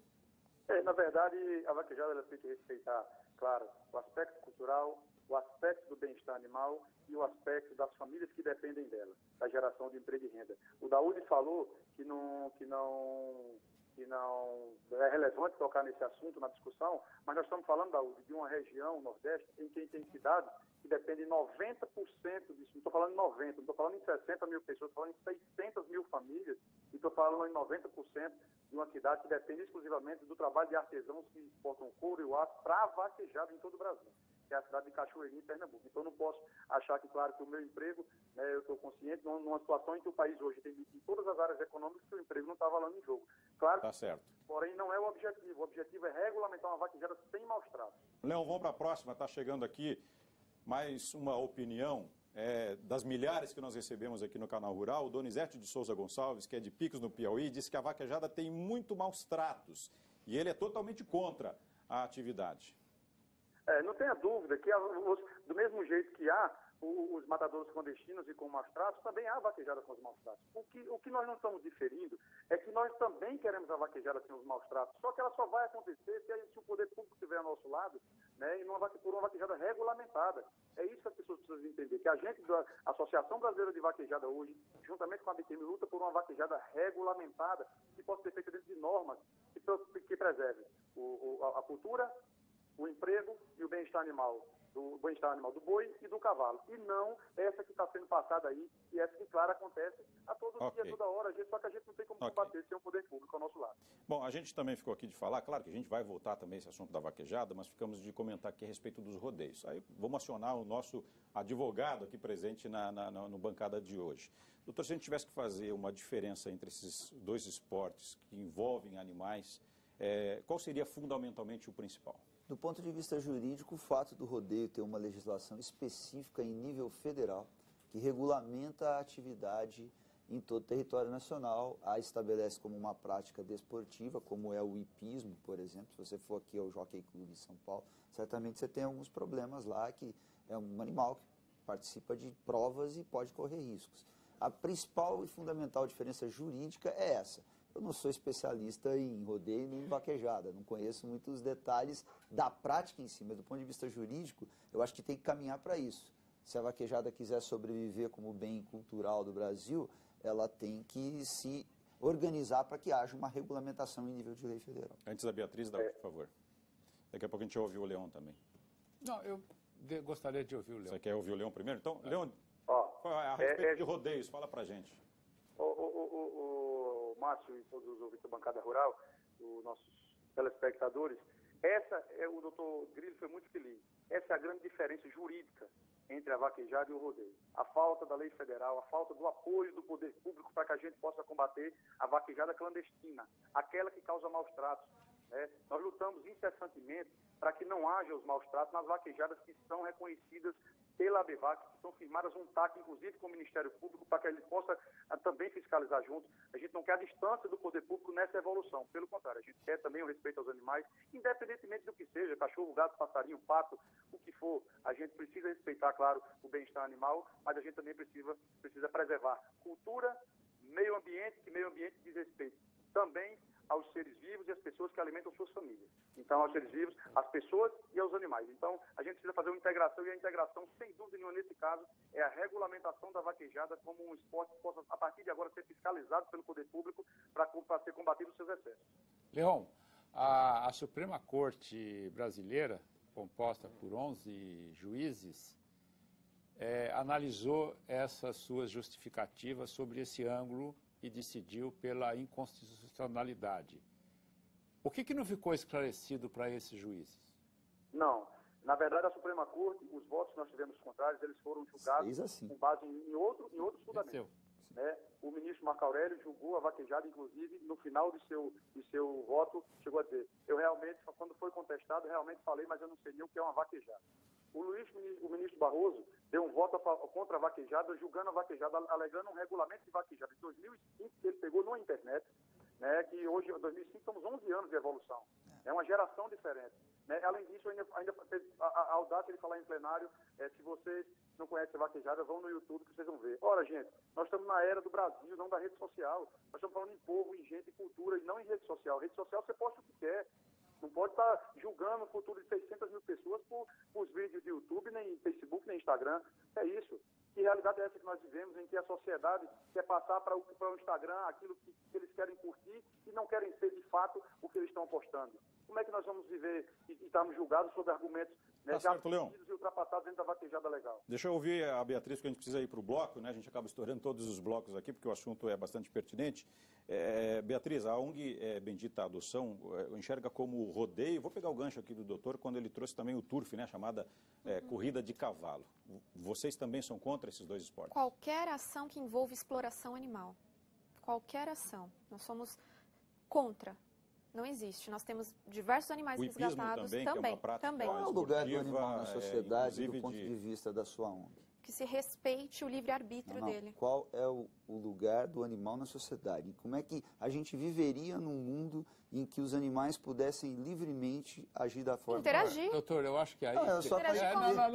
Speaker 5: Na verdade, a vaquejada ela tem que respeitar, claro, o aspecto cultural, o aspecto do bem-estar animal e o aspecto das famílias que dependem dela, da geração de emprego e renda. O Daúde falou que não é relevante tocar nesse assunto na discussão, mas nós estamos falando, Daúde, de uma região, Nordeste, em que tem cidades que dependem 90% disso. Não estou falando em 90, não estou falando em 60 mil pessoas, estou falando em 600 mil famílias e estou falando em 90% de uma cidade que depende exclusivamente do trabalho de artesãos que exportam couro e o aço para a vaquejada em todo o Brasil, que é a cidade de Cachoeirinha, em Pernambuco. Então, não posso achar que, claro, que o meu emprego, né, eu estou consciente, numa situação em que o país hoje tem em todas as áreas econômicas que o emprego não está valendo em jogo. Claro,
Speaker 1: Tá certo.
Speaker 5: Porém, não é o objetivo. O objetivo é regulamentar uma vaquejada sem maus tratos.
Speaker 1: Leão, vamos para a próxima. Está chegando aqui mais uma opinião das milhares que nós recebemos aqui no Canal Rural. O Donizete de Souza Gonçalves, que é de Picos, no Piauí, disse que a vaquejada tem muito maus tratos e ele é totalmente contra a atividade.
Speaker 5: Não tenha dúvida que, do mesmo jeito que há os matadores clandestinos e com maus tratos, também há a vaquejada com os maus tratos. O que nós não estamos diferindo é que nós também queremos a vaquejada sem os maus tratos, só que ela só vai acontecer se o poder público estiver ao nosso lado, né, e por uma vaquejada regulamentada. É isso que as pessoas precisam entender, que a gente da Associação Brasileira de Vaquejada hoje, juntamente com a BQM, luta por uma vaquejada regulamentada que possa ser feita dentro de normas que preservem a cultura, o emprego e o bem-estar animal do boi e do cavalo. E não essa que está sendo passada aí, e essa que, claro, acontece a todo dia, toda hora, só que a gente não tem como combater sem o poder público ao nosso lado.
Speaker 1: Bom, a gente também ficou aqui de falar, claro que a gente vai voltar também esse assunto da vaquejada, mas ficamos de comentar aqui a respeito dos rodeios. Aí vamos acionar o nosso advogado aqui presente no bancada de hoje. Doutor, se a gente tivesse que fazer uma diferença entre esses dois esportes que envolvem animais, qual seria fundamentalmente o principal?
Speaker 2: Do ponto de vista jurídico, o fato do rodeio ter uma legislação específica em nível federal, que regulamenta a atividade em todo o território nacional, a estabelece como uma prática desportiva, como é o hipismo, por exemplo. Se você for aqui ao Jockey Club em São Paulo, certamente você tem alguns problemas lá, que é um animal que participa de provas e pode correr riscos. A principal e fundamental diferença jurídica é essa. Eu não sou especialista em rodeio nem em vaquejada, não conheço muitos detalhes da prática em si, mas do ponto de vista jurídico, eu acho que tem que caminhar para isso. Se a vaquejada quiser sobreviver como bem cultural do Brasil, ela tem que se organizar para que haja uma regulamentação em nível de lei federal.
Speaker 1: Antes da Beatriz, por favor. Daqui a pouco a gente ouve o Leão também.
Speaker 4: Não, eu gostaria de ouvir o Leão.
Speaker 1: Você quer ouvir o Leão primeiro? Então, Leão, a respeito de rodeios, fala pra gente.
Speaker 5: O Márcio e todos os ouvintes da bancada rural, os nossos telespectadores, o doutor Grillo foi muito feliz. Essa é a grande diferença jurídica entre a vaquejada e o rodeio. A falta da lei federal, a falta do apoio do poder público para que a gente possa combater a vaquejada clandestina, aquela que causa maus tratos. Nós lutamos incessantemente para que não haja os maus tratos nas vaquejadas que são reconhecidas pela ABVAC, que são firmadas um TAC, inclusive com o Ministério Público, para que a gente possa também fiscalizar junto. A gente não quer a distância do poder público nessa evolução. Pelo contrário, a gente quer também o respeito aos animais, independentemente do que seja, cachorro, gato, passarinho, pato, o que for. A gente precisa respeitar, claro, o bem-estar animal, mas a gente também precisa preservar cultura, meio ambiente, que meio ambiente diz respeito também aos seres vivos e às pessoas que alimentam suas famílias. Então, aos seres vivos, às pessoas e aos animais. Então, a gente precisa fazer uma integração, e a integração, sem dúvida nenhuma, nesse caso, é a regulamentação da vaquejada como um esporte que possa, a partir de agora, ser fiscalizado pelo poder público para ser combatido os seus excessos.
Speaker 4: Leão, a Suprema Corte brasileira, composta por 11 juízes, analisou essas suas justificativas sobre esse ângulo e decidiu pela inconstitucionalidade. O que não ficou esclarecido para esses juízes? Não.
Speaker 5: Na verdade, a Suprema Corte, os votos que nós tivemos contrários, eles foram julgados
Speaker 2: assim,
Speaker 5: com base em outros fundamentos. O ministro Marco Aurélio julgou a vaquejada, inclusive, no final de seu voto, chegou a dizer: eu realmente, quando foi contestado, realmente falei, mas eu não sei nem o que é uma vaquejada. O ministro Barroso deu um voto contra a vaquejada, julgando a vaquejada, alegando um regulamento de vaquejada de 2005, que ele pegou na internet, que hoje, em 2005, estamos 11 anos de evolução. É uma geração diferente. Além disso, ainda teve a audácia de falar em plenário, se vocês não conhecem a vaquejada, vão no YouTube que vocês vão ver. Ora, gente, nós estamos na era do Brasil, não da rede social. Nós estamos falando em povo, em gente, em cultura, e não em rede social. Rede social você posta o que quer. Não pode estar julgando o futuro de 600 mil pessoas por os vídeos de YouTube, nem Facebook, nem Instagram. É isso. Que realidade é essa que nós vivemos, em que a sociedade quer passar para o Instagram aquilo que eles querem curtir e não querem ser, de fato, o que eles estão postando? Como é que nós vamos viver e estarmos julgados sobre argumentos já e ultrapassados dentro da vaquejada legal?
Speaker 1: Deixa eu ouvir a Beatriz, porque a gente precisa ir para o bloco, né? A gente acaba estourando todos os blocos aqui, porque o assunto é bastante pertinente. Beatriz, a ONG Bendita Adoção enxerga como rodeio, vou pegar o gancho aqui do doutor, quando ele trouxe também o turf, né? Chamada corrida de cavalo. Vocês também são contra esses dois esportes?
Speaker 3: Qualquer ação que envolva exploração animal. Qualquer ação. Nós somos contra. Não existe. Nós temos diversos animais resgatados
Speaker 1: também. Que é uma prática
Speaker 2: Qual é o lugar do animal na sociedade do ponto de vista da sua ONG?
Speaker 3: Que se respeite o livre-arbítrio dele.
Speaker 2: Qual é o lugar do animal na sociedade? Como é que a gente viveria num mundo em que os animais pudessem livremente agir da forma...
Speaker 3: Interagir.
Speaker 4: Doutor, eu acho que aí...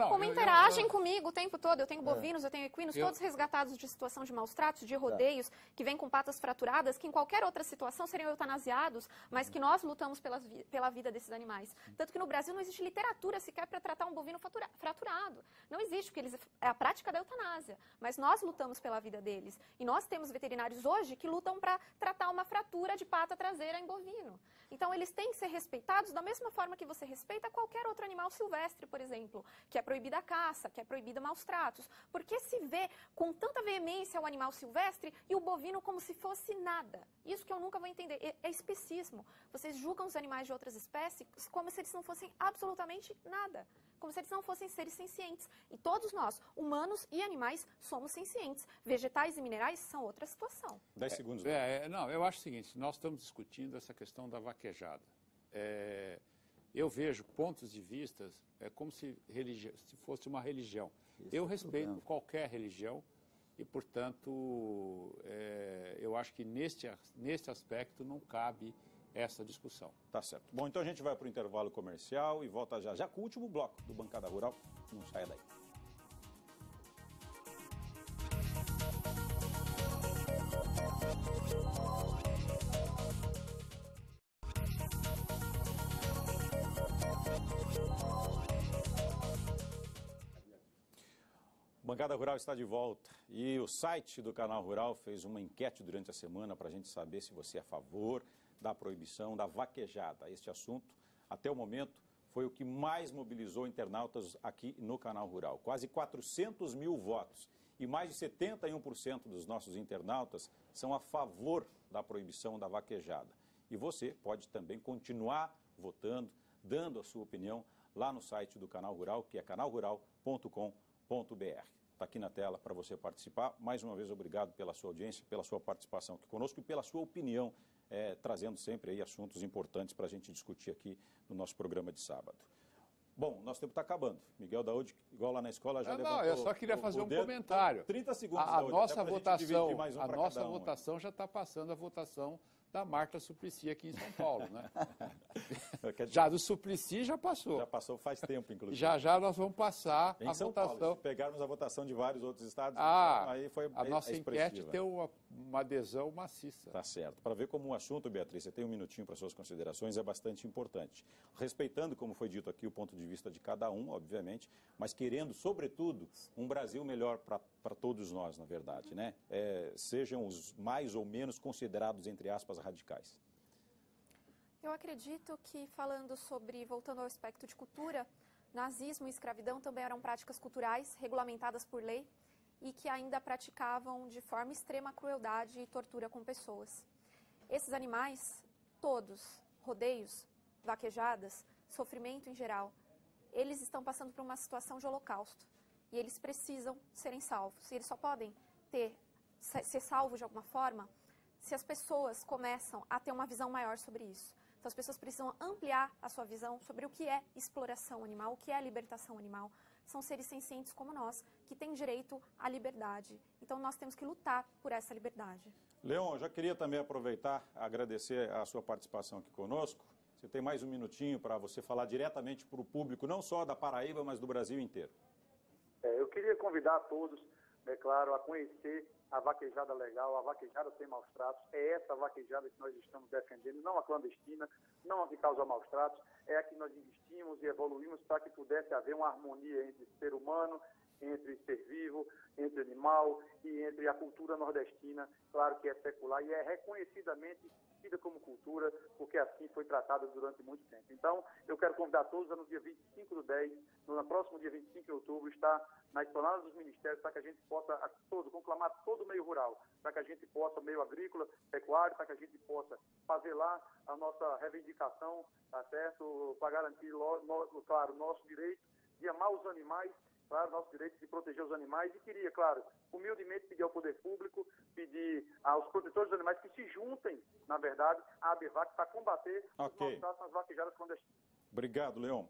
Speaker 3: Como interagem comigo o tempo todo. Eu tenho bovinos, eu tenho equinos, todos resgatados de situação de maus tratos, de rodeios, que vêm com patas fraturadas, que em qualquer outra situação seriam eutanasiados, mas que nós lutamos pela vida desses animais. Tanto que no Brasil não existe literatura sequer para tratar um bovino fraturado. Não existe, porque é a prática da eutanásia. Mas nós lutamos pela vida deles. E nós temos veterinários hoje que lutam para tratar uma fratura de pata traseira em bovino. Então, eles têm que ser respeitados da mesma forma que você respeita qualquer outro animal silvestre, por exemplo, que é proibida a caça, que é proibida maus tratos. Porque se vê com tanta veemência o animal silvestre e o bovino como se fosse nada. Isso que eu nunca vou entender. É especismo. Vocês julgam os animais de outras espécies como se eles não fossem absolutamente nada. Como se eles não fossem seres sencientes. E todos nós, humanos e animais, somos sencientes. Vegetais e minerais são outra situação.
Speaker 1: 10 segundos.
Speaker 4: Não, eu acho o seguinte, nós estamos discutindo essa questão da vaquejada. Eu vejo pontos de vista como se fosse uma religião. Eu respeito qualquer religião e, portanto, eu acho que neste aspecto não cabe essa discussão.
Speaker 1: Tá certo. Bom, então a gente vai para o intervalo comercial e volta já com o último bloco do Bancada Rural. Não saia daí. Bancada Rural está de volta e o site do Canal Rural fez uma enquete durante a semana para a gente saber se você é a favor da proibição da vaquejada. Este assunto, até o momento, foi o que mais mobilizou internautas aqui no Canal Rural. Quase 400 mil votos e mais de 71% dos nossos internautas são a favor da proibição da vaquejada. E você pode também continuar votando, dando a sua opinião lá no site do Canal Rural, que é canalrural.com.br. Está aqui na tela para você participar. Mais uma vez, obrigado pela sua audiência, pela sua participação aqui conosco e pela sua opinião, trazendo sempre aí assuntos importantes para a gente discutir aqui no nosso programa de sábado. Bom, nosso tempo está acabando. Miguel Daúde, igual lá na escola, já levantou
Speaker 4: eu só queria fazer um comentário.
Speaker 1: 30 segundos,
Speaker 4: A nossa votação,
Speaker 1: a
Speaker 4: nossa votação já está passando a votação da Marta Suplicy aqui em São Paulo, né? Já do Suplicy já passou.
Speaker 1: Já passou faz tempo, inclusive.
Speaker 4: Já nós vamos passar
Speaker 1: em
Speaker 4: a
Speaker 1: São
Speaker 4: votação.
Speaker 1: Paulo, se pegarmos a votação de vários outros estados, aí foi
Speaker 4: a nossa enquete tem uma adesão maciça.
Speaker 1: Tá certo. Para ver como um assunto, Beatriz, você tem um minutinho para suas considerações, é bastante importante. Respeitando, como foi dito aqui, o ponto de vista de cada um, obviamente, mas querendo, sobretudo, um Brasil melhor para todos nós, na verdade, né? Sejam os mais ou menos considerados, entre aspas, radicais.
Speaker 3: Eu acredito que, voltando ao aspecto de cultura, nazismo e escravidão também eram práticas culturais regulamentadas por lei e que ainda praticavam de forma extrema crueldade e tortura com pessoas. Esses animais, todos, rodeios, vaquejadas, sofrimento em geral, eles estão passando por uma situação de holocausto e eles precisam serem salvos. E eles só podem ser salvos de alguma forma se as pessoas começam a ter uma visão maior sobre isso. Então, as pessoas precisam ampliar a sua visão sobre o que é exploração animal, o que é libertação animal. São seres sencientes como nós, que têm direito à liberdade. Então, nós temos que lutar por essa liberdade.
Speaker 1: Leon, eu já queria também aproveitar, agradecer a sua participação aqui conosco. Você tem mais um minutinho para você falar diretamente para o público, não só da Paraíba, mas do Brasil inteiro.
Speaker 5: Eu queria convidar a todos, claro, a conhecer a vaquejada legal, a vaquejada sem maus tratos. É essa vaquejada que nós estamos defendendo, não a clandestina, não a que causa maus tratos, é a que nós investimos e evoluímos para que pudesse haver uma harmonia entre ser humano, entre ser vivo, entre animal e entre a cultura nordestina, claro que é secular e é reconhecidamente tida como cultura, porque assim foi tratada durante muito tempo. Então, eu quero convidar todos a no dia 25/10, no próximo dia 25 de outubro, estar na Esplanada dos Ministérios, para que a gente possa conclamar todo o meio rural, para que a gente possa, meio agrícola, pecuário, para que a gente possa fazer lá a nossa reivindicação, tá certo? Para garantir, claro, o nosso direito de amar os animais, claro, nosso direito de proteger os animais, e queria, claro, humildemente pedir ao poder público, pedir aos protetores dos animais que se juntem, na verdade, à ABVAC para combater os maus tratos nas vaquejadas clandestinas.
Speaker 1: Obrigado, Leon.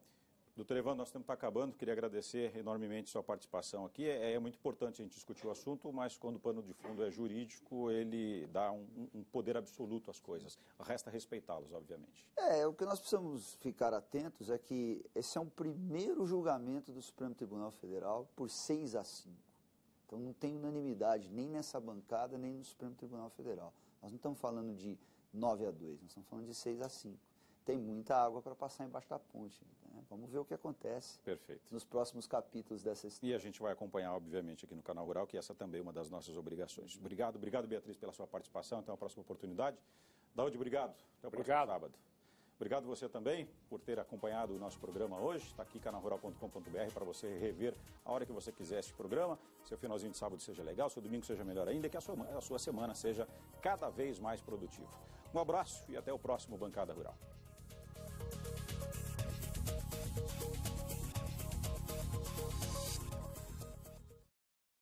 Speaker 1: Doutor Evandro, nosso tempo está acabando, queria agradecer enormemente sua participação aqui. É muito importante a gente discutir o assunto, mas quando o pano de fundo é jurídico, ele dá um poder absoluto às coisas. Resta respeitá-los, obviamente.
Speaker 2: O que nós precisamos ficar atentos é que esse é um primeiro julgamento do Supremo Tribunal Federal por 6-5. Então não tem unanimidade nem nessa bancada, nem no Supremo Tribunal Federal. Nós não estamos falando de 9-2, nós estamos falando de 6-5. Tem muita água para passar embaixo da ponte. Né? Vamos ver o que acontece.
Speaker 1: Perfeito.
Speaker 2: Nos próximos capítulos dessa história.
Speaker 1: E a gente vai acompanhar, obviamente, aqui no Canal Rural, que essa também é uma das nossas obrigações. Obrigado, Beatriz, pela sua participação. Até uma próxima oportunidade. Daúde, obrigado. Até o próximo sábado. Obrigado você também por ter acompanhado o nosso programa hoje. Está aqui canalrural.com.br para você rever a hora que você quiser este programa. Seu finalzinho de sábado seja legal, seu domingo seja melhor ainda, e que a sua semana seja cada vez mais produtiva. Um abraço e até o próximo Bancada Rural.